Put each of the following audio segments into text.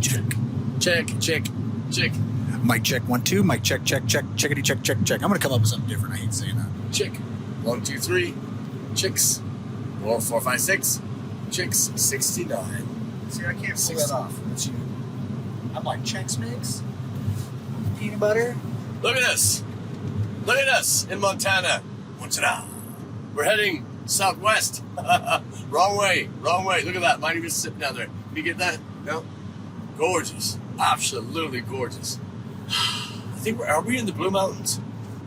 Check. Mic check 1 2. Mic check. Checkity check. I'm gonna come up with something different. I hate saying that. Chick. 1 2 3. Chicks. 4 5 6. Chicks. 69. See, I can't pull that off. I'm like Chex Mix, peanut butter. Look at us in Montana. We're heading southwest. Wrong way. Look at that. Mine even sitting down there. Can you get that? No. Gorgeous. Absolutely gorgeous. I think are we in the Blue Mountains?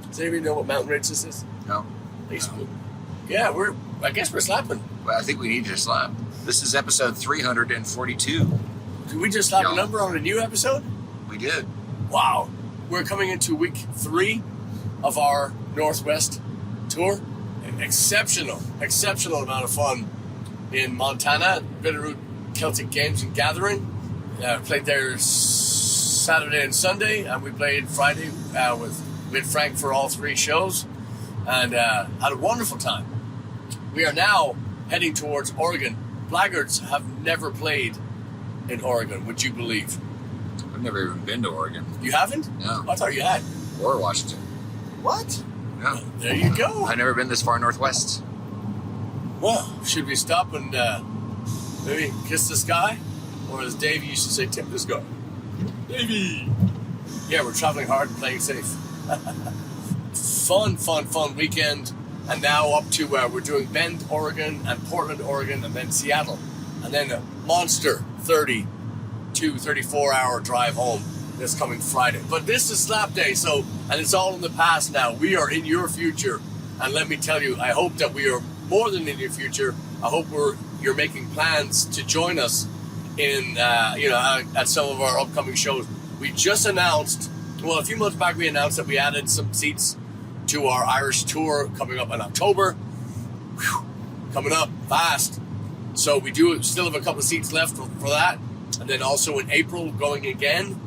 Does anybody know what mountain range this is? No. Yeah, I guess we're slapping. Well, I think we need to slap. This is episode 342. Did we just slap a number on a new episode? We did. Wow. We're coming into week 3 of our Northwest tour. An exceptional amount of fun in Montana. Bitterroot Celtic Games and Gathering. Played there Saturday and Sunday, and we played Friday with Frank for all 3 shows, and had a wonderful time. We are now heading towards Oregon. Blaggards have never played in Oregon, would you believe? I've never even been to Oregon. You haven't? No. I thought you had. Or Washington. What? No. There you go. I've never been this far northwest. Well, should we stop and maybe kiss the sky? Or as Davey used to say, tip the sky. Davey! Yeah, we're traveling hard and playing safe. Fun weekend. And now up to we're doing Bend, Oregon, and Portland, Oregon, and then Seattle. And then a monster 34-hour drive home this coming Friday. But this is Slap Day, and it's all in the past now. We are in your future. And let me tell you, I hope that we are more than in your future. I hope you're making plans to join us in, at some of our upcoming shows. We just announced, a few months back we announced that we added some seats to our Irish tour coming up in October. Whew, coming up fast. So we do still have a couple of seats left for that. And then also in April going again.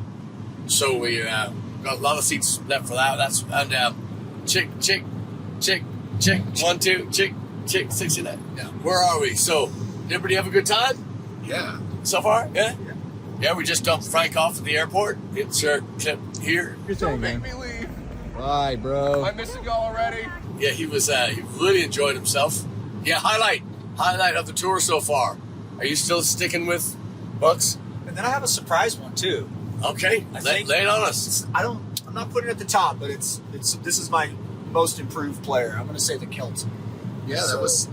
So we got a lot of seats left for that. Chick. 1 2, chick 69. Yeah. Where are we? So, did everybody have a good time? Yeah. So far? Yeah? Yeah, we just dumped Frank off at the airport. Insert clip here. Don't make me leave. Why, bro? I'm missing y'all already. Yeah, he really enjoyed himself. Yeah, highlight of the tour so far. Are you still sticking with Bucks? And then I have a surprise one too. Okay, lay it on us. I'm not putting it at the top, but this is my most improved player. I'm going to say the Celts. Yeah, that was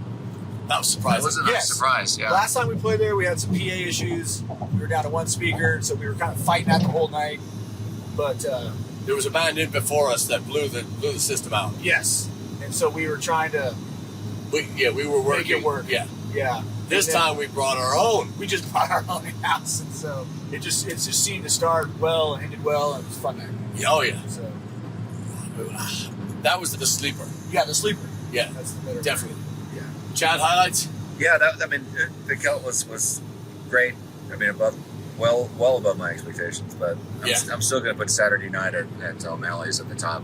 surprising. That was a nice surprise, yeah. Last time we played there, we had some PA issues. We were down to 1 speaker, so we were kind of fighting that the whole night. But there was a band in before us that blew the system out. Yes, and so we were trying to. We were working. Make it work. Yeah. This time we brought our own. We just brought our own house, and so it just seemed to start well and ended well, and it was fun. Oh yeah. So that was the sleeper. Yeah, the sleeper. Yeah, that's the better. Definitely. Yeah. Chad, highlights. Yeah, the Celt was great. I mean, well above my expectations, but I'm still going to put Saturday night at O'Malley's at the top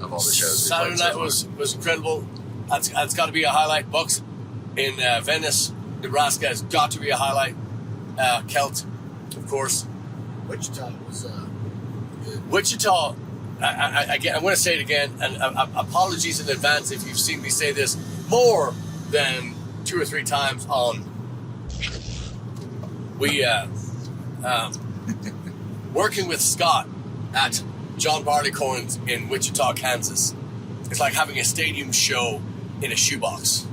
of all the shows. Saturday night was incredible. That's got to be a highlight. Bucks in Venice, Nebraska has got to be a highlight. Celt, of course. Wichita was good. Wichita, I want to say it again, and apologies in advance if you've seen me say this more than 2 or 3 times on. We working with Scott at John Barleycorn's in Wichita, Kansas. It's like having a stadium show in a shoebox.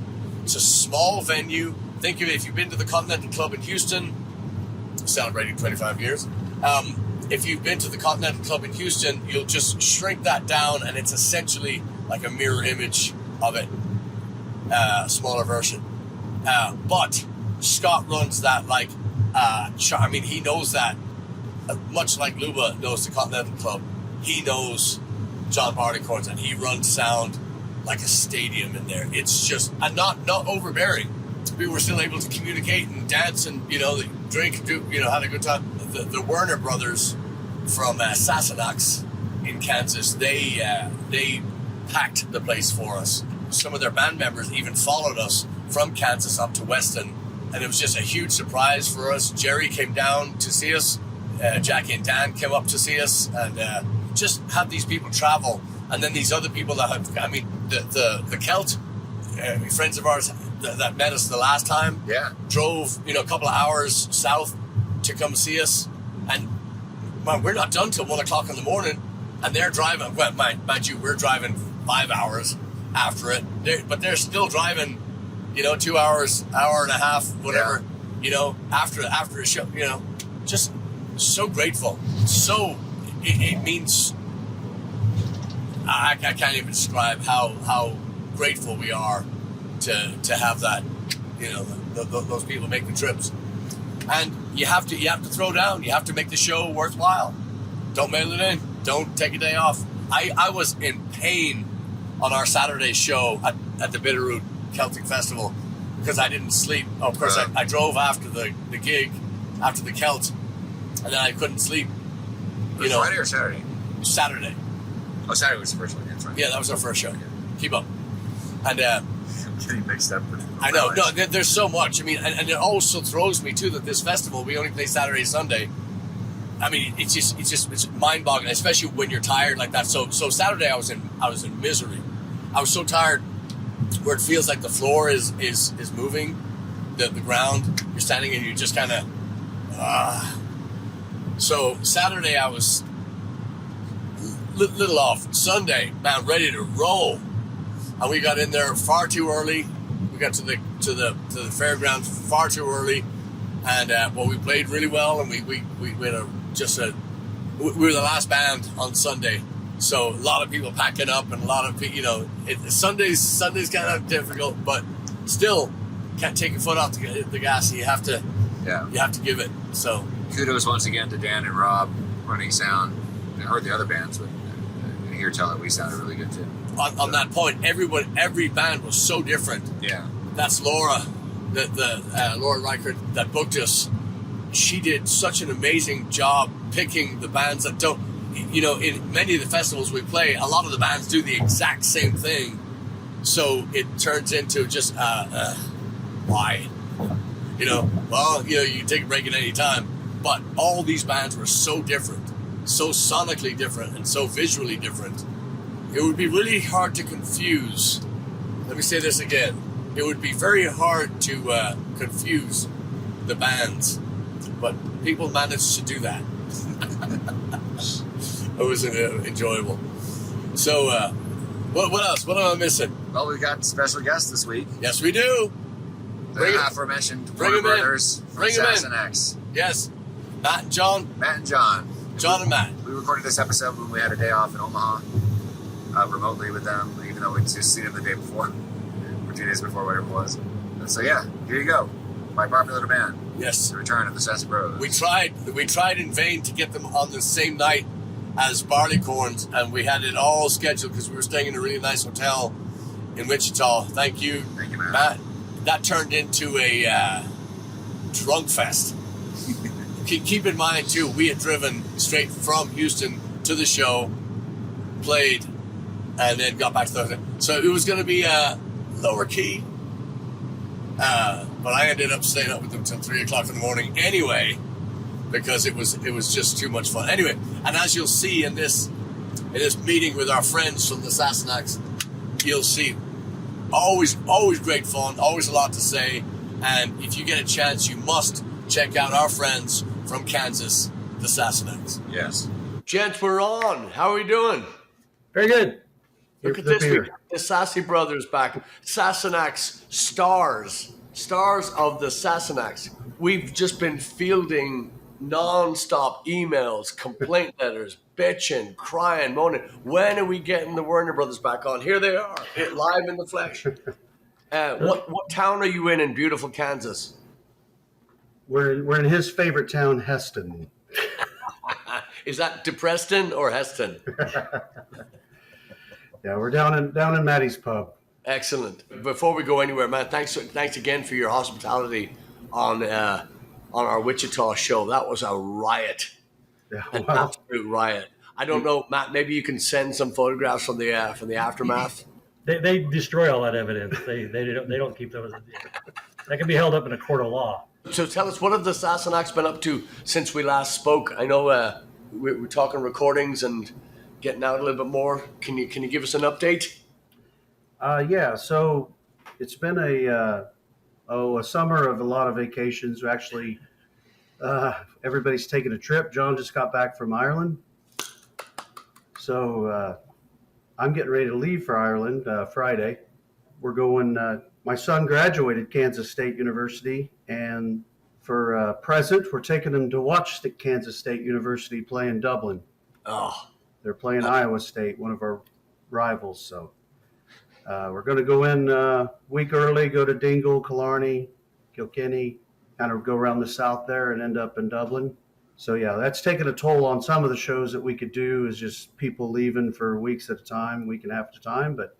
It's a small venue. Think of it, if you've been to the Continental Club in Houston, celebrating 25 years. If you've been to the Continental Club in Houston, you'll just shrink that down, and it's essentially like a mirror image of it, smaller version. But Scott runs that like, he knows that, much like Luba knows the Continental Club. He knows John Barleycorn's, and he runs sound like a stadium in there. It's just, and not overbearing. We were still able to communicate and dance and, drink, had a good time. The Werner brothers from Sassanachs in Kansas, they packed the place for us. Some of their band members even followed us from Kansas up to Weston, and it was just a huge surprise for us. Jerry came down to see us. Jackie and Dan came up to see us, and just have these people travel, and then these other people that have, I mean, the Celt, friends of ours that met us the last time, drove, a couple of hours south to come see us, and man, we're not done till 1 o'clock in the morning, and they're driving, well, mind you, we're driving 5 hours after it, but they're still driving, 2 hours, hour and a half, whatever, after a show, just so grateful. So it means I can't even describe how grateful we are to have that, those people make the trips. And you have to throw down. You have to make the show worthwhile. Don't mail it in. Don't take a day off. I was in pain on our Saturday show at the Bitterroot Celtic Festival because I didn't sleep. Oh, of course, I drove after the gig, after the Celt, and then I couldn't sleep. Friday or Saturday? Saturday. Oh, Saturday was the first one. That's right. Yeah, that was our first show. Keep up. And I'm getting mixed up with I know. No, there's so much. I mean, and it also throws me too that this festival we only play Saturday, Sunday. I mean, it's mind-boggling, especially when you're tired like that. So Saturday I was in misery. I was so tired where it feels like the floor is moving, the ground. You're standing and you just kind of. So Saturday I was little off. Sunday, man, ready to roll, and we got in there far too early. We got to the fairgrounds far too early, and we played really well, and we had we were the last band on Sunday, so a lot of people packing up, and a lot of Sunday's kind of difficult, but still can't take your foot off the gas. You have to give it. So kudos once again to Dan and Rob running sound. I heard the other bands, but I hear tell that we sounded really good too. On that point, every band was so different. Yeah, that's Laura, the Laura Reichert that booked us. She did such an amazing job picking the bands that don't. In many of the festivals we play, a lot of the bands do the exact same thing, so it turns into just why, you can take a break at any time, but all these bands were so different, so sonically different, and so visually different. It would be really hard to confuse. Let me say this again. It would be very hard to confuse the bands, but people managed to do that. It was enjoyable. So, what else? What am I missing? Well, we've got special guests this week. Yes, we do. The aforementioned Werner brothers from Sassanachs. Yes. Matt and John. Matt and John. John and Matt. We recorded this episode when we had a day off in Omaha, remotely with them, even though we'd just seen them the day before, or 2 days before, whatever it was. And so, here you go. My popular demand. Yes. The return of the Sassy Bros. We tried in vain to get them on the same night as Barleycorns, and we had it all scheduled because we were staying in a really nice hotel in Wichita. Thank you, Matt. That turned into a drunk fest. Keep in mind, too, we had driven straight from Houston to the show, played, and then got back to the hotel. So it was going to be lower key. But I ended up staying up with them till 3 o'clock in the morning anyway, because it was just too much fun. Anyway, and as you'll see in this meeting with our friends from the Sassanachs, you'll see always great fun, always a lot to say, and if you get a chance, you must check out our friends from Kansas, the Sassanachs. Yes. Gents, we're on. How are we doing? Very good. Look at this. We got the Sassy Brothers back. Sassanachs stars of the Sassanachs. We've just been fielding non-stop emails, complaint letters, bitching, crying, moaning. When are we getting the Werner Brothers back on? Here they are, live in the flesh. What town are you in beautiful Kansas? We're in his favorite town, Heston. Is that DePreston or Heston? Yeah, we're down in Maddie's pub. Excellent. Before we go anywhere, man, thanks again for your hospitality on our Wichita show. That was a riot, an absolute riot. I don't know, Matt. Maybe you can send some photographs from the aftermath. They destroy all that evidence. They don't keep those. That can be held up in a court of law. So tell us, what have the Sassanachs been up to since we last spoke? I know we're talking recordings and getting out a little bit more. Can you give us an update? Yeah, so it's been a summer of a lot of vacations. Actually, everybody's taking a trip. John just got back from Ireland. So I'm getting ready to leave for Ireland Friday. We're going, my son graduated Kansas State University, and for present, we're taking him to watch Kansas State University play in Dublin. Oh, They're playing Iowa State, one of our rivals. So we're going to go in a week early, go to Dingle, Killarney, Kilkenny, kind of go around the south there and end up in Dublin. So yeah, that's taken a toll on some of the shows that we could do, is just people leaving for weeks at a time, week and a half at a time. But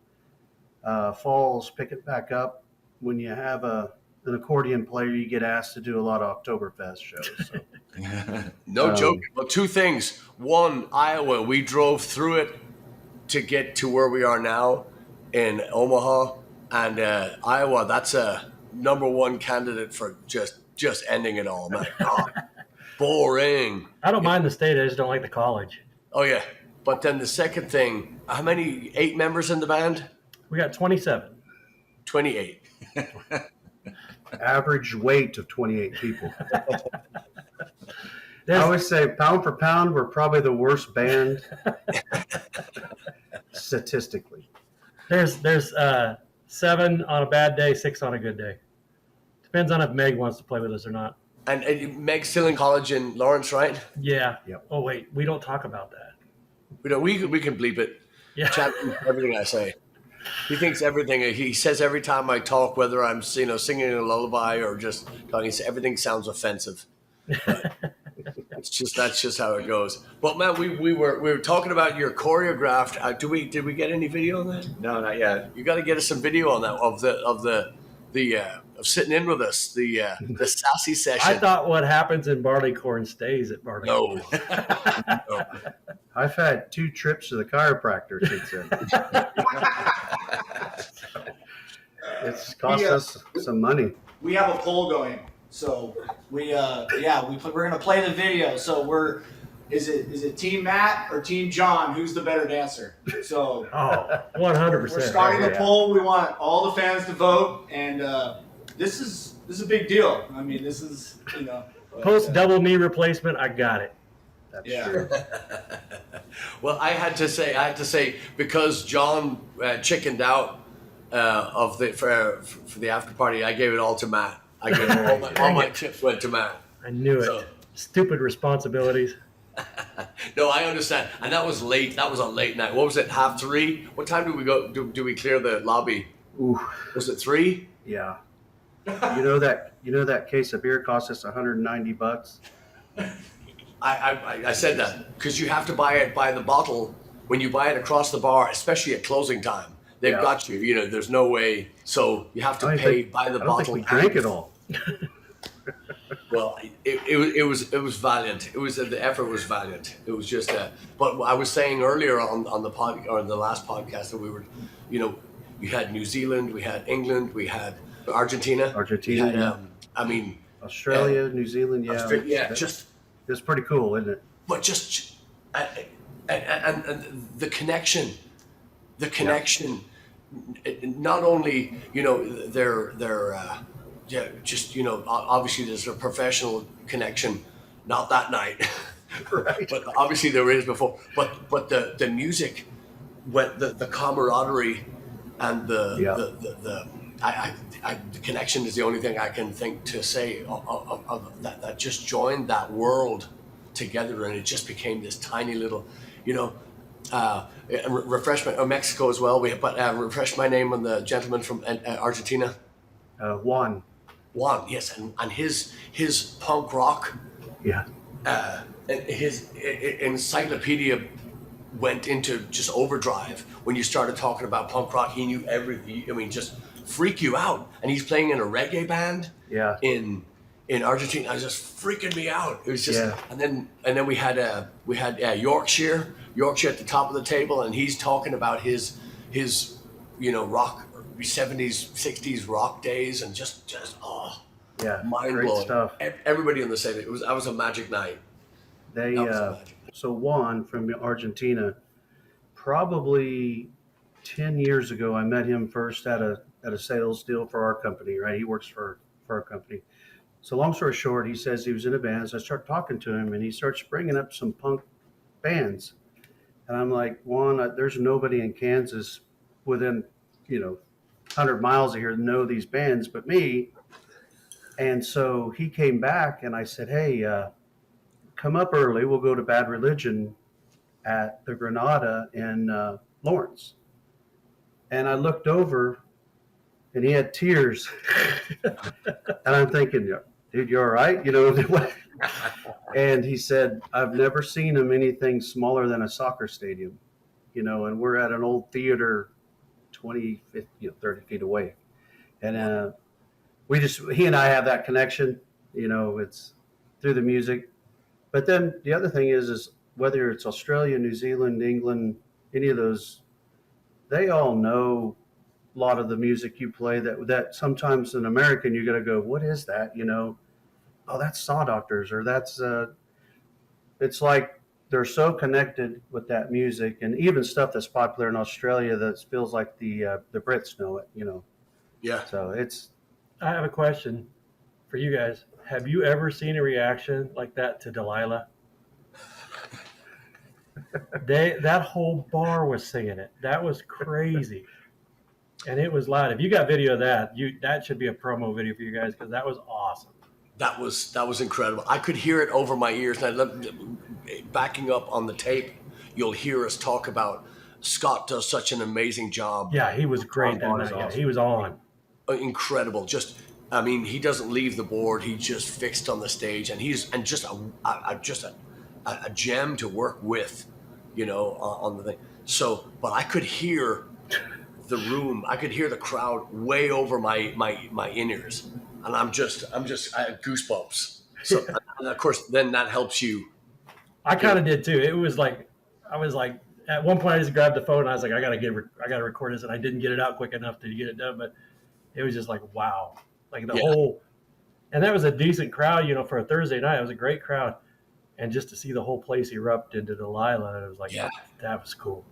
fall's picking back up. When you have an accordion player, you get asked to do a lot of Oktoberfest shows. So. No joke. Well, two things. One, Iowa, we drove through it to get to where we are now in Omaha, and Iowa, that's a number one candidate for just ending it all. My God, boring. I don't mind the state, I just don't like the college. Oh yeah, but then the second thing, how many? 8 members in the band? We got 27. 28. Average weight of 28 people. I always say, pound for pound, we're probably the worst band statistically. There's 7 on a bad day, 6 on a good day. Depends on if Meg wants to play with us or not. And Meg's still in college in Lawrence, right? Yeah. Yep. Oh wait, we don't talk about that. We can bleep it. Yeah. Chat everything I say. He thinks everything. He says every time I talk, whether I'm singing a lullaby or just talking, everything sounds offensive. But that's just how it goes. But man, we were talking about your choreographed. Did we get any video on that? No, not yet. You got to get us some video on that of sitting in with us, the sassy session. I thought what happens in Barleycorn stays at Barleycorn. No. I've had 2 trips to the chiropractor since then. It's cost us some money. We have a poll going, so we're gonna play the video. So is it Team Matt or Team John? Who's the better dancer? So 100%. we're starting the poll. We want all the fans to vote, and this is a big deal. I mean, this is Post double knee replacement, I got it. That's Yeah. true. Well, I had to say because John chickened out for the after party, I gave it all to Matt. I gave all my tips went to Matt. I knew it. So- Stupid responsibilities. No, I understand. And that was late. That was a late night. What was it? 3:30? What time did we go? Do we clear the lobby? Ooh, Was it 3? yeah. You know that case of beer cost us $190. I said that because you have to buy it by the bottle when you buy it across the bar, especially at closing time. They've Yeah. got you. There's no way. So you have to pay by the I don't bottle. think we drank it all. Well, it was valiant. The effort was valiant. It was just but I was saying earlier on the the last podcast that we were, you had New Zealand, we had England, we had Argentina. Argentina, we had, yeah. Australia, New Zealand, yeah. Australia, just. It's pretty cool, isn't it? But just and the connection, not only they're obviously there's a professional connection, not that night, Right. but obviously there is before. But the music, the camaraderie, and the connection is the only thing I can think to say of that just joined that world together, and it just became this tiny little, refreshment. Mexico as well. Refresh my name on the gentleman from Argentina. Juan. Juan, yes, and his punk rock. Yeah. His encyclopedia went into just overdrive when you started talking about punk rock. He knew everything. I mean, just freak you out. And he's playing in a reggae band. Yeah. In Argentina. It was just freaking me out. It was just, Yeah. and then we had Yorkshire at the top of the table, and he's talking about his rock 70s 60s rock days, and just Yeah, Mind great blowing. stuff. Everybody on the same. That was a magic night. They That was a magic night. so Juan from Argentina, probably 10 years ago, I met him first at a sales deal for our company. Right, he works for our company. So long story short, he says he was in a band. So I start talking to him, and he starts bringing up some punk bands, and I'm like, Juan, there's nobody in Kansas within 100 miles of here to know these bands but me. And so he came back, and I said, hey, come up early. We'll go to Bad Religion at the Granada in Lawrence. And I looked over, and he had tears. And I'm thinking, dude, you all right? And he said, I've never seen him anything smaller than a soccer stadium, and we're at an old theater 20, 50, 30 feet away. And he and I have that connection, it's through the music. But then the other thing is whether it's Australia, New Zealand, England, any of those, they all know a lot of the music you play that sometimes an American, you got to go, what is that? Oh, that's Saw Doctors, or that's, it's like they're so connected with that music, and even stuff that's popular in Australia that feels like the Brits know it, Yeah. So I have a question for you guys. Have you ever seen a reaction like that to Delilah? That whole bar was singing it. That was crazy. And it was loud. If you got video of that should be a promo video for you guys, because that was awesome. That was incredible. I could hear it over my ears. And backing up on the tape, you'll hear us talk about Scott does such an amazing job. Yeah, he was great that night. Yeah, he was on. Incredible. He doesn't leave the board. He just fixed on the stage, and he's just a gem to work with, on the thing. So, but I could hear the room. I could hear the crowd way over my in-ears, and I had goosebumps. So, and of course, then that helps you. I kind of did too. It was like, I was like, at one point I just grabbed the phone and I was like, I gotta record this, and I didn't get it out quick enough to get it done, but it was just like, wow. Like the whole, and that was a decent crowd, for a Thursday night. It was a great crowd. And just to see the whole place erupt into Delilah, it was like, that was cool.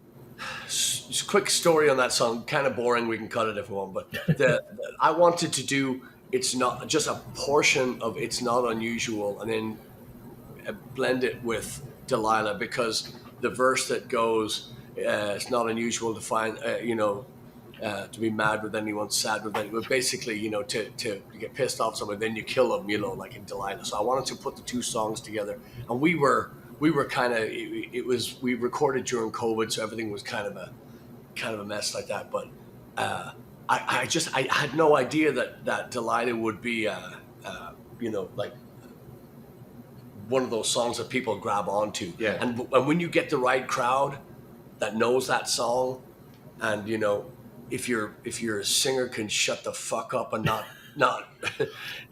Just a quick story on that song, kind of boring. We can cut it if we want, but I wanted to do, it's not just a portion of It's Not Unusual, and then blend it with Delilah, because the verse that goes, it's not unusual to find, to be mad with anyone, sad with anyone, basically, to get pissed off someone, then you kill them, like in Delilah. So I wanted to put the two songs together, and we were kind of, we recorded during COVID, so everything was kind of a mess like that. But I had no idea that Delilah would be, like one of those songs that people grab onto. Yeah. And when you get the right crowd that knows that song, and if your singer can shut the fuck up and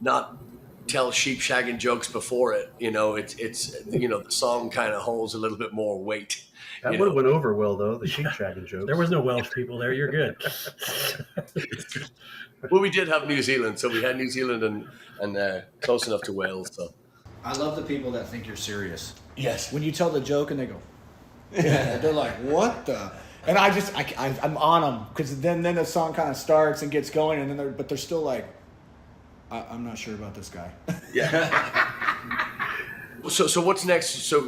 not tell sheep shagging jokes before it, it's the song kind of holds a little bit more weight. That would have went over well, though, the sheep shagging jokes. There was no Welsh people there. You're good. Well, we did have New Zealand, so we had New Zealand and close enough to Wales. So I love the people that think you're serious. yes, When you tell the joke and they go, yeah, they're like, what the? And I'm on them, because then the song kind of starts and gets going, and then they're still like, I'm not sure about this guy. yeah. So what's next? So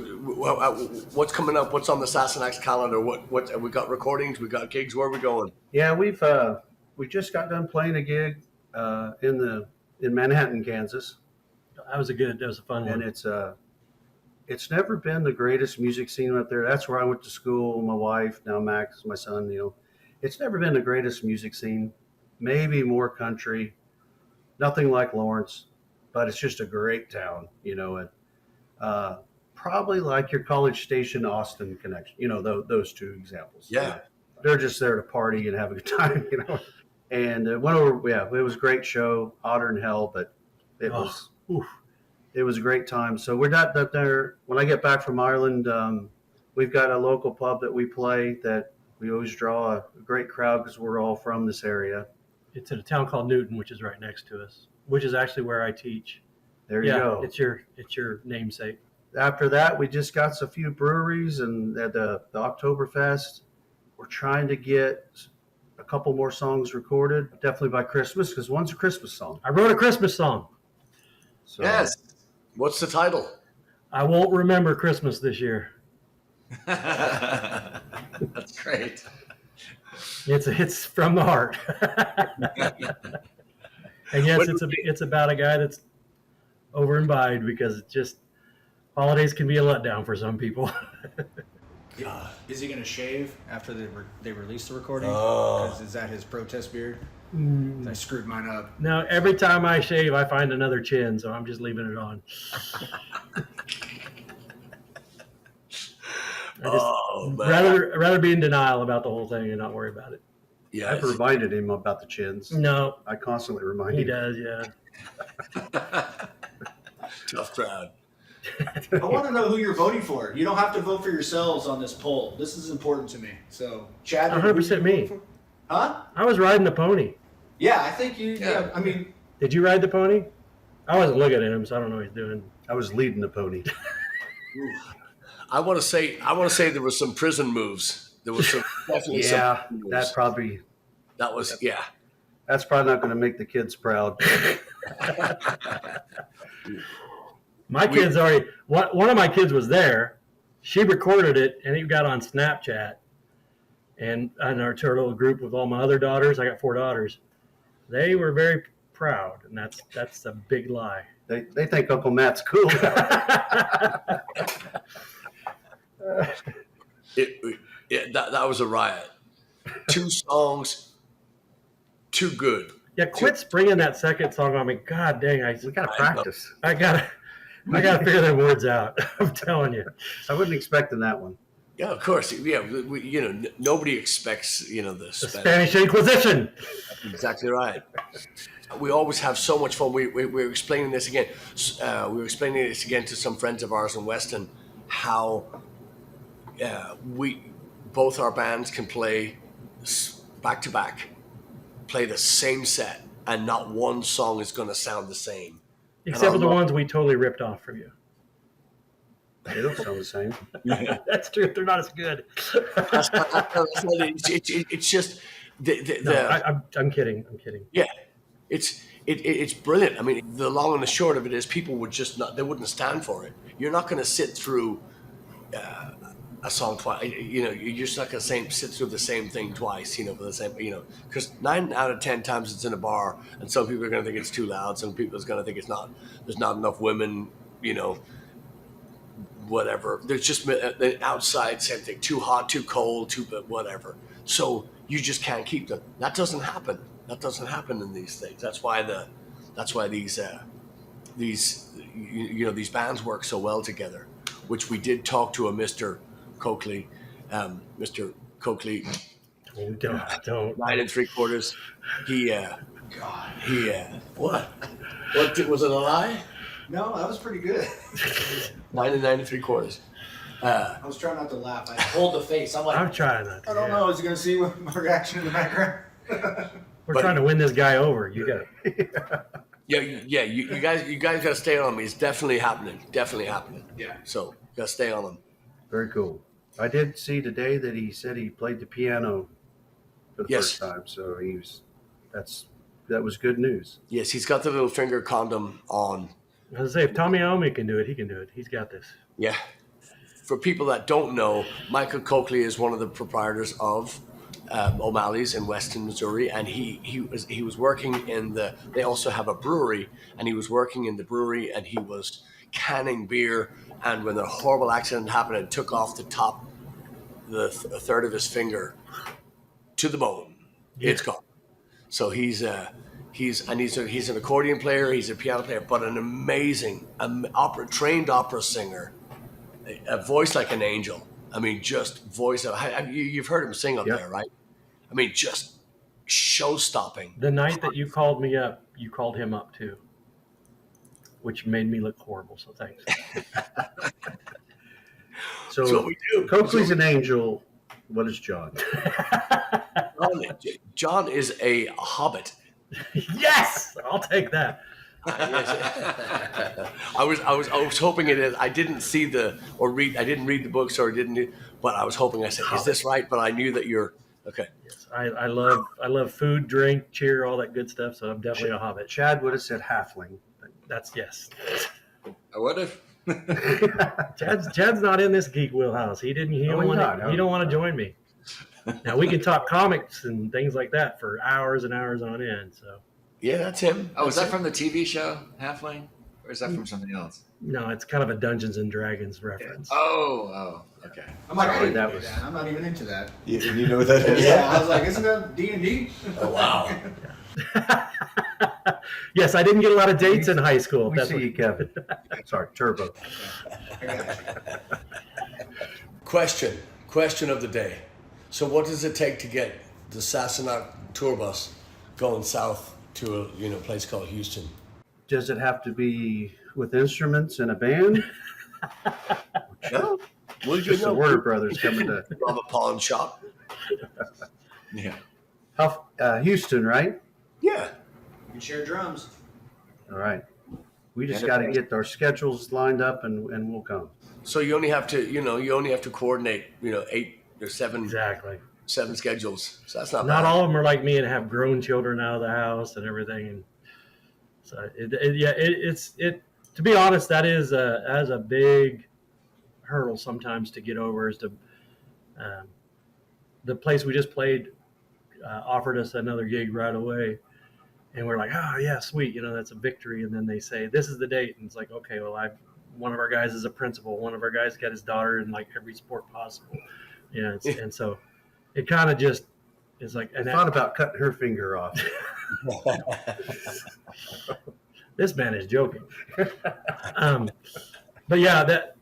what's coming up? What's on the Sassanachs calendar? What we got recordings? We got gigs. Where are we going? Yeah, we just got done playing a gig in Manhattan, Kansas, That was a fun one. and it's never been the greatest music scene up there. That's where I went to school. My wife, now Max, my son. It's never been the greatest music scene. Maybe more country, nothing like Lawrence, but it's just a great town. And probably like your College Station, Austin connection. Those two examples. Yeah. They're just there to party and have a good time. And it went over. Yeah, it was a great show, hotter than hell, but it was. Oof. It was a great time. So we're not up there. When I get back from Ireland, we've got a local pub that we play that we always draw a great crowd because we're all from this area. It's in a town called Newton, which is right next to us. which is actually where I teach. There you go. It's your namesake. After that, we just got a few breweries and at the Oktoberfest. We're trying to get a couple more songs recorded, definitely by Christmas, because one's a Christmas song. I wrote a Christmas song. So, Yes. What's the title? I won't remember Christmas this year. That's great. It's from the heart. And yes, it's about a guy that's over and buyed, because it's just holidays can be a letdown for some people. Is he going to shave after they release the recording? Oh. 'Cause is that his protest beard? I screwed mine up. Now, every time I shave, I find another chin, so I'm just leaving it on. Rather be in denial about the whole thing and not worry about it. Yeah. I've reminded him about the chins. No, I constantly remind he him. does, yeah. Tough crowd. I want to know who you're voting for. You don't have to vote for yourselves on this poll. This is important to me. So, Chad, 100% me. Huh? I was riding the pony. Yeah, I think you. Yeah. Yeah, I mean, Did you ride the pony? I wasn't looking at him, so I don't know what he's doing. I was leading the pony. I want to say there were some prison moves. There was some definitely Yeah, some moves. that's probably that's not going to make the kids proud. My kids already, one of my kids was there. She recorded it, and it got on Snapchat. And in our little group with all my other daughters, I got 4 daughters. They were very proud, and that's a big lie. They think Uncle Matt's cool. that was a riot. 2 songs, too good. Yeah, quit springing that second song on me. God dang, We got to practice. I gotta figure their words out. I'm telling you. I wasn't expecting that one. Yeah, of course. Yeah, nobody expects the Spanish Inquisition. That's exactly right. We always have so much fun. We're explaining this again. We were explaining this again to some friends of ours in Weston, how both our bands can play back to back, play the same set, and not one song is going to sound the same. Except for the ones we totally ripped off from you. They don't sound the same. That's true. They're not as good. It's just I'm kidding. I'm kidding. Yeah, it's brilliant. I mean, the long and the short of it is, people would just not. They wouldn't stand for it. You're not going to sit through a song twice. You're just not going to sit through the same thing twice. For the same. Because 9 out of 10 times it's in a bar, and some people are going to think it's too loud. Some people are going to think it's not. There's not enough women. Whatever. There's just the outside same thing. Too hot, too cold, too whatever. So you just can't keep them. That doesn't happen. That doesn't happen in these things. That's why these bands work so well together. Which we did talk to a Mr. Coakley, Mr. Coakley. Don't. 9 3/4. What? What was it, a lie? no, that was pretty good. 9 3/4. I was trying not to laugh. I hold the face. I'm like, I'm trying not to. I don't know. Is he going to see my reaction in the background? We're trying to win this guy over. You got it. Yeah. You guys got to stay on me. It's definitely happening. Yeah. So you got to stay on him. Very cool. I did see today that he said he played the piano for the Yes. first time. So that was good news. Yes, he's got the little finger condom on. I was gonna say, if Tommy Iommi can do it, he can do it. He's got this. Yeah. For people that don't know, Michael Coakley is one of the proprietors of O'Malley's in Weston, Missouri, and he was working in they also have a brewery, and he was working in the brewery, and he was canning beer, and when the horrible accident happened, it took off the top, a third of his finger to the bone. Yeah. It's gone. So he's an accordion player, he's a piano player, but an amazing trained opera singer, a voice like an angel. I mean, just voice. You've heard him sing up Yep. there, right? I mean, just show-stopping. The night that you called me up, you called him up too, which made me look horrible. So thanks. So That's what we do. Coakley's an angel. What is John? John is a hobbit. Yes, I'll take that. I was hoping it is. I didn't see I didn't read the books but I was hoping. I said, is this right? But I knew that you're okay. Yes, I love food, drink, cheer, all that good stuff. So I'm definitely a hobbit. Chad would have said halfling. That's yes. I would have. Chad's not in this geek wheelhouse. He don't want to join me. Now we can talk comics and things like that for hours and hours on end. So Yeah, that's him. Oh, is that from the TV show Halfling, or is that from something else? no, it's kind of a Dungeons and Dragons reference. Oh, okay. I'm like, Sorry, hey, that was- I'm not even into that. You know what that is? Yeah, I was like, isn't that D&D? Oh, wow. Yes, I didn't get a lot of dates in high school. We That's see what, you, Kevin. Sorry, Turbo. Question of the day. So what does it take to get the Sassanach tour bus going south to a place called Houston? Does it have to be with instruments and a band? No. Well, you Just the Warner Brothers coming to Rob a pawn shop. Yeah. Houston, right? Yeah. You can share drums. All right. We just got to get our schedules lined up and we'll come. So you only have to coordinate 8 or 7 exactly. 7 schedules. So that's not Not bad. all of them are like me and have grown children out of the house and everything. And so it's to be honest, that is a big hurdle sometimes to get over. Is to the place we just played offered us another gig right away, and we're like, oh yeah, sweet, that's a victory. And then they say this is the date, and it's like, okay, well, one of our guys is a principal, one of our guys got his daughter in like every sport possible, and so it kind of just is like. And I thought about cutting her finger off. This man is joking. But yeah, that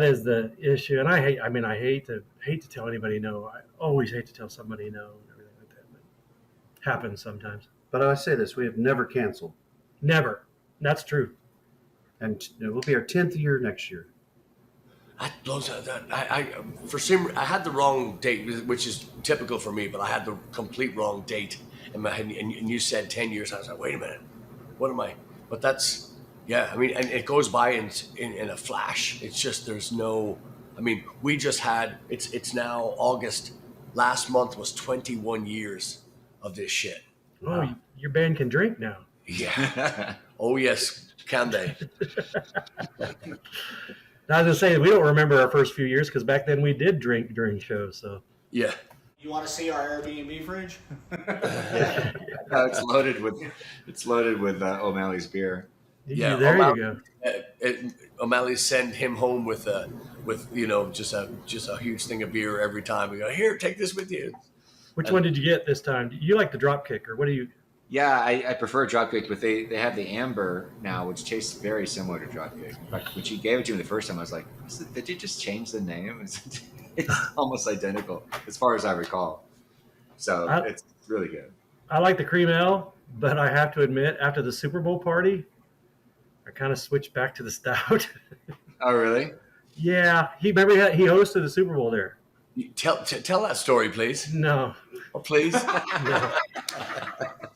is the issue, and I hate to tell anybody no. I always hate to tell somebody no and everything like that, but it happens sometimes. But I say this, we have never canceled. Never. That's true. And it will be our 10th year next year. I had the wrong date, which is typical for me, but I had the complete wrong date. And you said 10 years. I was like, wait a minute, what am I? But that's, and it goes by in a flash. It's just, we just had, it's now August. Last month was 21 years of this shit. Oh, your band can drink now. Yeah. Oh, yes. Can they? I was going to say, we don't remember our first few years because back then we did drink during shows. So Yeah. You want to see our Airbnb fridge? No, it's loaded with O'Malley's beer. Yeah. There you go. O'Malley send him home with just a huge thing of beer every time. We go, here, take this with you. Which one did you get this time? You like the drop kick, or what do you? Yeah, I prefer dropkick, but they have the amber now, which tastes very similar to dropkick. In fact, when she gave it to me the first time, I was like, did you just change the name? It's almost identical, as far as I recall. So it's really good. I like the cream ale, but I have to admit, after the Super Bowl party, I kind of switched back to the stout. Oh, really? Yeah, he hosted the Super Bowl there. Tell that story, please. No, Oh, please.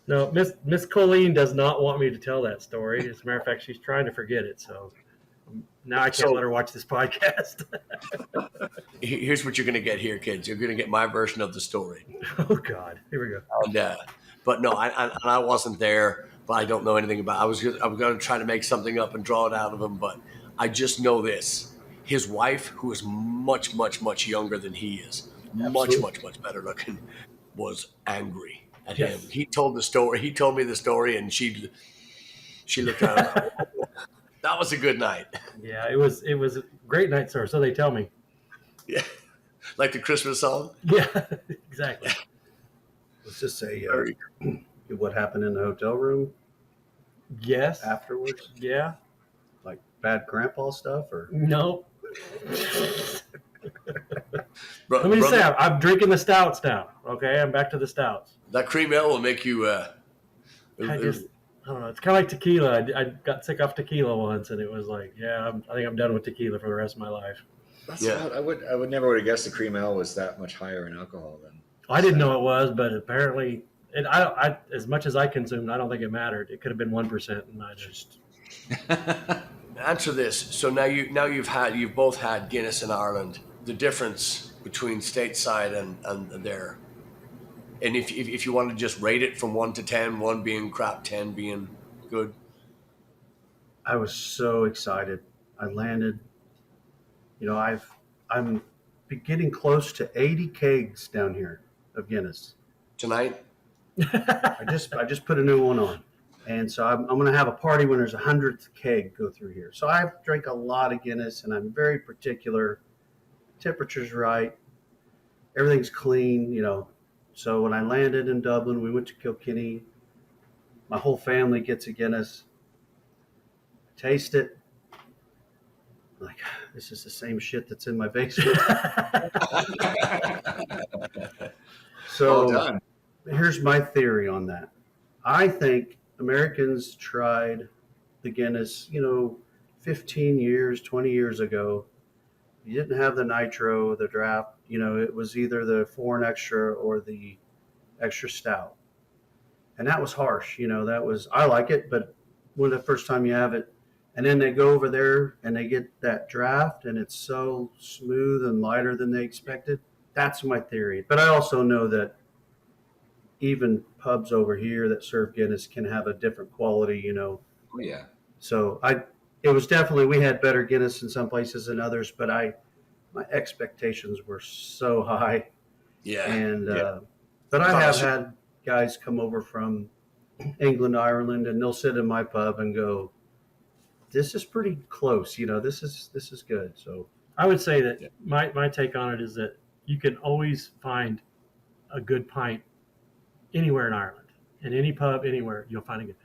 no, Miss Colleen does not want me to tell that story. As a matter of fact, she's trying to forget it. So now I can't let her watch this podcast. Here's what you're going to get here, kids. You're going to get my version of the story. Oh God, here we go. And, but no, I wasn't there, but I don't know anything about it. I'm going to try to make something up and draw it out of him, but I just know this. His wife, who is much, much, much younger than he is, much, much, much better looking, was angry at him. He told the story. He told me the story, and she looked at him. That was a good night. Yeah, it was a great night, sir. So they tell me. Yeah, like the Christmas song. Yeah, exactly. Let's just say what happened in the hotel room Yes. afterwards, Yeah. like bad grandpa stuff, or No. Bro, Let me just say, brother, I'm drinking the stouts now. Okay, I'm back to the stouts. that cream ale will make you. I don't know. It's kind of like tequila. I got sick off tequila once, and it was like, I think I'm done with tequila for the rest of my life. That's Yeah. odd. I would never would have guessed the cream ale was that much higher in alcohol than. I didn't know it was, but apparently And I as much as I consumed, I don't think it mattered. It could have been 1%, and I just Answer this. So you've both had Guinness in Ireland. The difference between stateside and there, and if you want to just rate it from 1 to 10, 1 being crap, 10 being good. I was so excited. I landed. You know, I'm getting close to 80 kegs down here of Guinness Tonight? I just put a new one on, and so I'm going to have a party when there's 100th keg go through here. So I've drank a lot of Guinness, and I'm very particular. Temperature's right, everything's clean, you know. So when I landed in Dublin, we went to Kilkenny. My whole family gets a Guinness. Taste it. Like, this is the same shit that's in my basement. So Well done. here's my theory on that. I think Americans tried the Guinness, 15 years, 20 years ago. You didn't have the nitro, the draft. It was either the foreign extra or the extra stout. And that was harsh. I like it, but when the first time you have it, and then they go over there and they get that draft and it's so smooth and lighter than they expected. That's my theory. But I also know that even pubs over here that serve Guinness can have a different quality, Oh, yeah. So it was definitely, we had better Guinness in some places than others, but my expectations were so high. Yeah. And, but I have had guys come over from England, Ireland, and they'll sit in my pub and go, this is pretty close. This is good. So I would say that my take on it is that you can always find a good pint anywhere in Ireland. In any pub, anywhere, you'll find a good.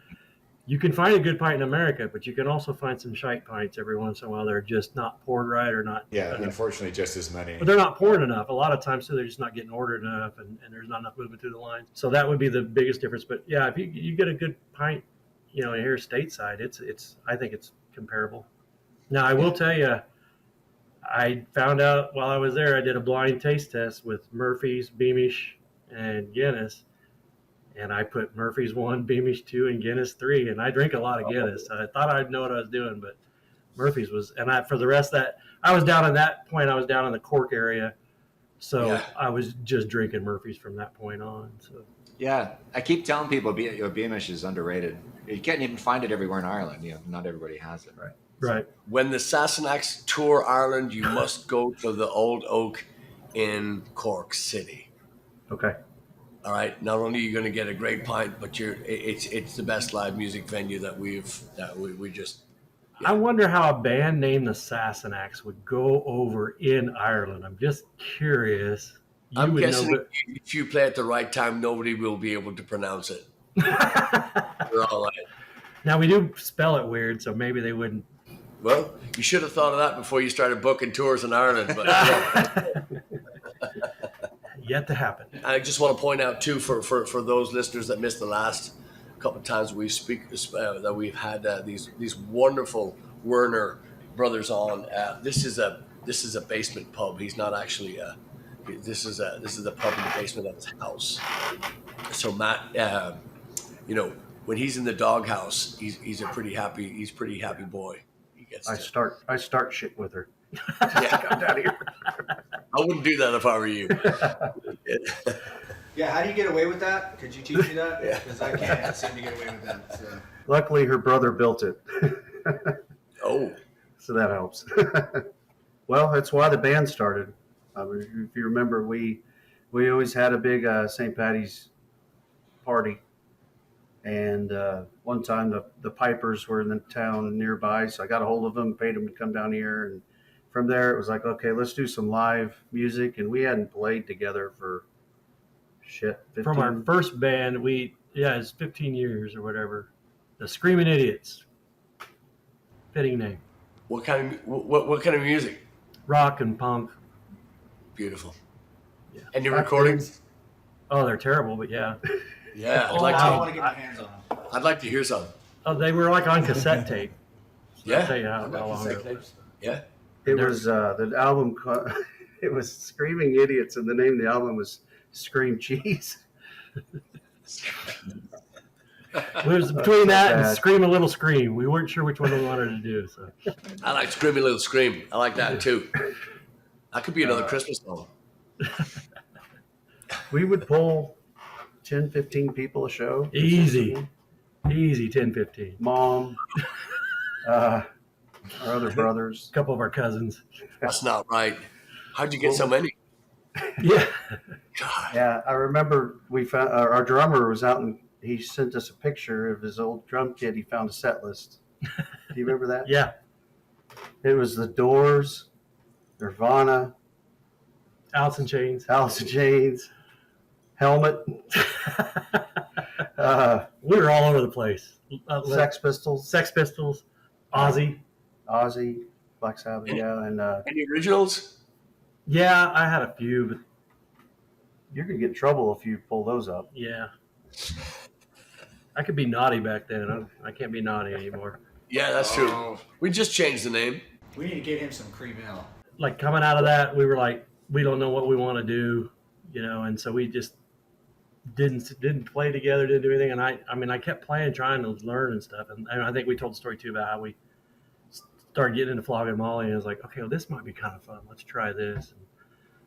You can find a good pint in America, but you can also find some shite pints every once in a while. They're just not poured right or not. Yeah, unfortunately, just as many. But they're not poured enough. A lot of times, too, they're just not getting ordered enough, and there's not enough movement through the line. So that would be the biggest difference. But yeah, if you get a good pint, here stateside, I think it's comparable. Now, I will tell you, I found out while I was there, I did a blind taste test with Murphy's, Beamish, and Guinness. And I put Murphy's 1, Beamish 2, and Guinness 3. And I drink a lot of Guinness. I thought I'd know what I was doing, but Murphy's was. And for the rest of that, I was down in the Cork area. So yeah. I was just drinking Murphy's from that point on. So yeah, I keep telling people Beamish is underrated. You can't even find it everywhere in Ireland. Not everybody has it. Right. Right. When the Sassanachs tour Ireland, you must go to the Old Oak in Cork City. Okay. All right. Not only are you going to get a great pint, but it's the best live music venue that we just. Yeah. I wonder how a band named the Sassanachs would go over in Ireland. I'm just curious. I'm guessing if you play at the right time, nobody will be able to pronounce it. We're all right. Now we do spell it weird, so maybe they wouldn't. Well, you should have thought of that before you started booking tours in Ireland. But yet to happen. I just want to point out too, for those listeners that missed the last couple of times that we've had these wonderful Werner brothers on. This is a basement pub. He's not actually this is a pub in the basement of his house. So Matt, when he's in the doghouse, he's a pretty happy boy. He gets. I start shit with her. Yeah, come down here. I wouldn't do that if I were you. Yeah, how do you get away with that? Could you teach me that? Because I can't seem to get away with that. So. Luckily, her brother built it. Oh. So that helps. Well, that's why the band started. If you remember, we always had a big St. Paddy's party. And one time the Pipers were in the town nearby, so I got a hold of them, paid them to come down here. And from there, it was like, okay, let's do some live music. And we hadn't played together for 15. From our first band, it's 15 years or whatever. The Screaming Idiots. Fitting name. What kind of music? Rock and punk. Beautiful. Yeah. And your recordings? Oh, they're terrible, but yeah. Yeah, I want to get my hands on them. I'd like to hear some. Oh, they were like on cassette tape. Yeah. I'll tell you how long ago. Yeah. It was the album. It was Screaming Idiots, and the name of the album was Scream Cheese. It was between that and bad. Scream a Little Scream. We weren't sure which one we wanted to do. So I like Screamy Little Scream. I like that too. That could be another Christmas song. We would pull 10, 15 people a show. easy 10, 15. Mom, our other brothers. A couple of our cousins. That's not right. How'd you get so many? Yeah. God. Yeah, I remember we found our drummer was out and he sent us a picture of his old drum kit. He found a set list. Do you remember that? Yeah. It was The Doors, Nirvana, Alice in Chains. Alice in Chains, Helmet, We were all over the place. Sex Pistols, Sex Pistols, Ozzy. Black Sabbath, yeah, and Any originals? Yeah, I had a few, but you're gonna get in trouble if you pull those up. yeah. I could be naughty back then. I can't be naughty anymore. Yeah, that's true. We just changed the name. We need to get him some cream ale. Like coming out of that, we were like, we don't know what we want to do, and so we just didn't play together, didn't do anything. And I kept playing, trying to learn and stuff. And I think we told the story too about how we started getting into flogging Molly, and I was like, okay, well, this might be kind of fun. Let's try this. And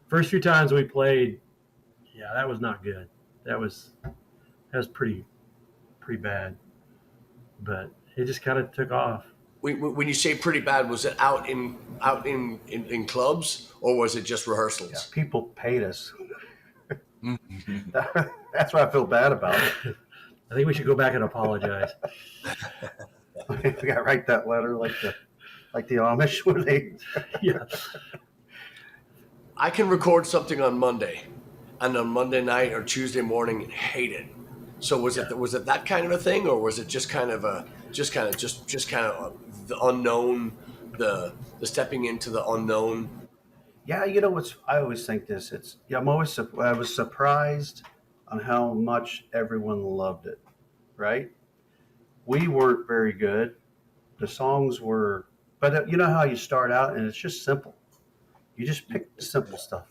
first few times we played, yeah, that was not good. That was pretty bad, but it just kind of took off. When you say pretty bad, was it out in clubs or was it just rehearsals? Yeah, people paid us. That's what I feel bad about. I think we should go back and apologize. We got to write that letter like the Amish where they. Yeah. I can record something on Monday, and on Monday night or Tuesday morning hate it. So was it that kind of a thing, or was it just kind of the unknown, the stepping into the unknown? Yeah, I always think this. I was surprised on how much everyone loved it. Right? We weren't very good. The songs were, but you know how you start out and it's just simple. You just pick the simple stuff.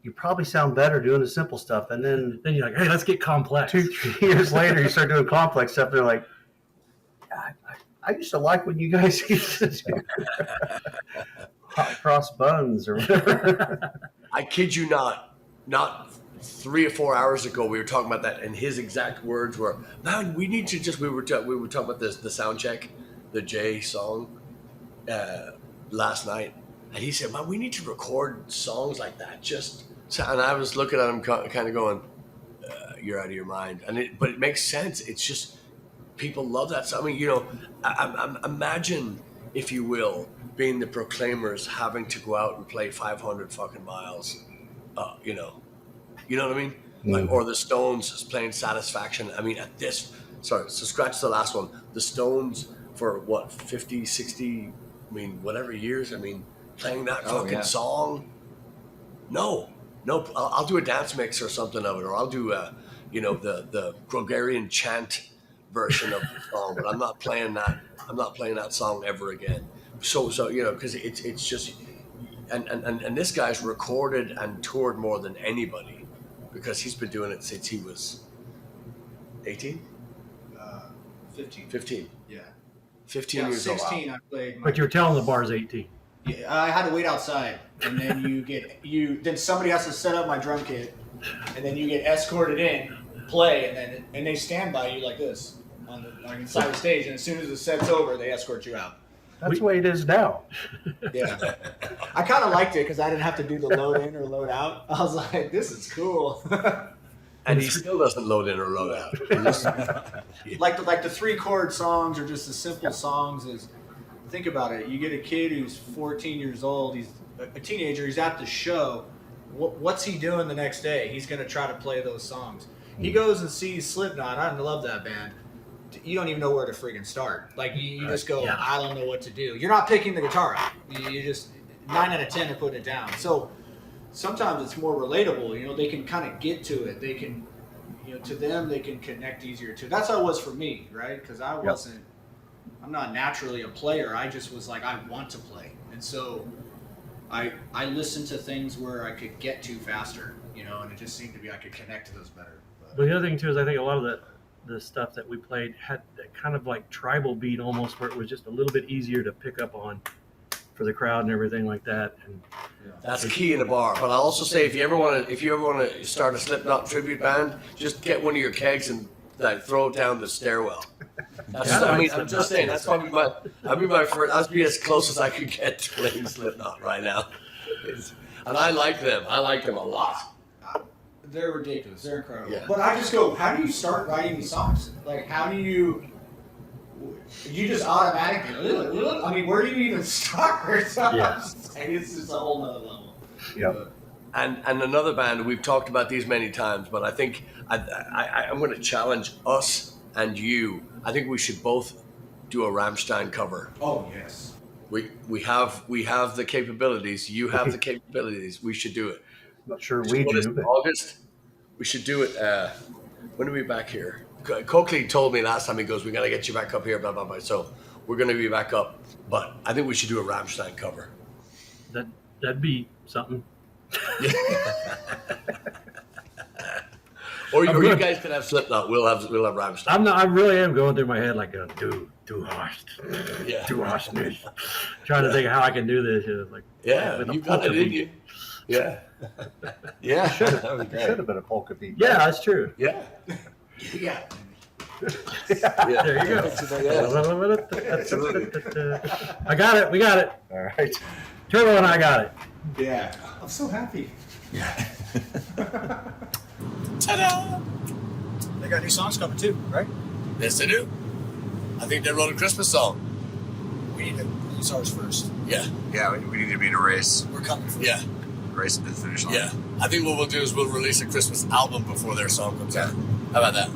You probably sound better doing the simple stuff, and then Then you're like, hey, let's get complex. 2-3 years later, you start doing complex stuff. They're like, I used to like when you guys used to do hot cross buns or whatever. I kid you not 3 or 4 hours ago we were talking about that, and his exact words were, "Man, we need to just." We were talking about the sound check, the Jay song, last night, and he said, "Man, we need to record songs like that." And I was looking at him, kind of going, "You're out of your mind." But it makes sense. It's just people love that song. I mean, imagine, if you will, being the Proclaimers having to go out and play 500 fucking miles. You know what I mean? Like, or the Stones playing Satisfaction. I mean, so scratch the last one. The Stones for what, 50, 60, I mean, whatever years, I mean, playing that fucking song. No, I'll do a dance mix or something of it, or I'll do the Gregorian chant version of the song, but I'm not playing that. I'm not playing that song ever again. So because it's just, and this guy's recorded and toured more than anybody, because he's been doing it since he was 18? 15. Yeah. 15 Yeah, years 16 old. I played. But you're telling the bar's 18. Yeah, I had to wait outside, and then then somebody has to set up my drum kit, and then you get escorted in, play, and they stand by you like this on inside the stage, and as soon as the set's over, they escort you out. That's the way it is now. Yeah, I kind of liked it because I didn't have to do the load in or load out. I was like, this is cool. And he still doesn't load in or load out. like the 3-chord songs or just the simple songs is. Think about it. You get a kid who's 14 years old. He's a teenager. He's at the show. What's he doing the next day? He's going to try to play those songs. He goes and sees Slipknot. I love that band. You don't even know where to freaking start. Like, you just go, Yeah. I don't know what to do. You're not picking the guitar up. You just, 9 out of 10 are putting it down. So sometimes it's more relatable. They can kind of get to it. They can, to them, they can connect easier to. That's how it was for me, right? Because I wasn't. I'm not naturally a player. I just was like, I want to play. And so I listened to things where I could get to faster, and it just seemed to be I could connect to those better. But But the other thing too is I think a lot of the stuff that we played had that kind of like tribal beat almost, where it was just a little bit easier to pick up on for the crowd and everything like that. And That's key in a bar. But I'll also say if you ever want to start a Slipknot tribute band, just get one of your kegs and like throw it down the stairwell. That's, I mean, I'm just saying that's probably my first. That'd be as close as I could get to playing Slipknot right now. And I like them. I like them a lot. They're ridiculous. They're incredible. Yeah. But I just go, how do you start writing these songs? Like, how do you just automatically, I mean, where do you even start? Yeah. It's just a whole nother level. Yep. And another band, we've talked about these many times, but I think I'm going to challenge us and you. I think we should both do a Rammstein cover. Oh, yes. We have the capabilities. You have the capabilities. We should do it. Not sure we do. But August. We should do it. When are we back here? Coakley told me last time, he goes, "We're gonna get you back up here." Blah blah blah. So we're gonna be back up, but I think we should do a Rammstein cover. That'd be something. Or you guys can have Slipknot. We'll have Rammstein. I really am going through my head like a too harsh. Yeah. Too harsh. Trying to think of how I can do this. Like, Yeah, with a you got it polka in beat. you. Yeah. Yeah. That was it should have been a polka beat. Yeah, that's true. Yeah. Yeah. Yeah. There you go. I got it. We got it. All right. Turbo and I got it. Yeah. I'm so happy. Ta-da! They got new songs coming too, right? Yes, they do. I think they wrote a Christmas song. We need to use ours first. Yeah. Yeah, we need to be in a race. We're coming for Yeah. Race to the finish line. Yeah. I think what we'll do is we'll release a Christmas album before their song comes out. How about that?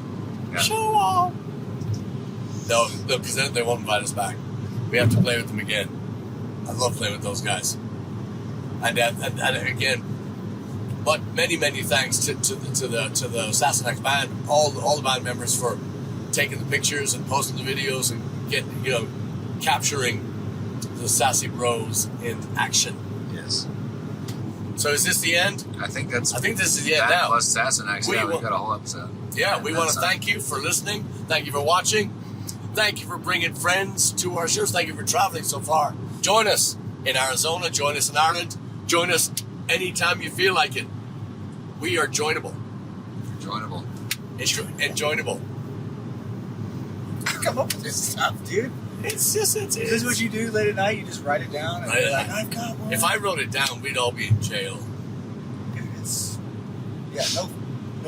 Yeah. Show off. No, because then they won't invite us back. We have to play with them again. I love playing with those guys. And again, but many thanks to the Sassanachs band, all the band members for taking the pictures and posting the videos and capturing the Sassy Bros in action. Yes. So is this the end? I think this is the end that now. plus Sassanachs. We Yeah, will- we've got a whole episode. Yeah, we want to thank you for listening. Thank you for watching. Thank you for bringing friends to our shows. Thank you for traveling so far. Join us in Arizona. Join us in Ireland. Join us anytime you feel like it. We are joinable. Joinable. Enjoyable. come up with this stuff, dude. It's just, Is this what you do late at night? You just write it down and you're like, I've got one. If I wrote it down, we'd all be in jail. Dude, it's no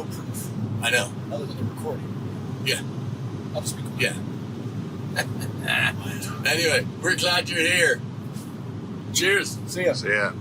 proof I know. other than the recording. Yeah. I'll just be quiet. Yeah. Anyway, we're glad you're here. Cheers. See ya. So yeah.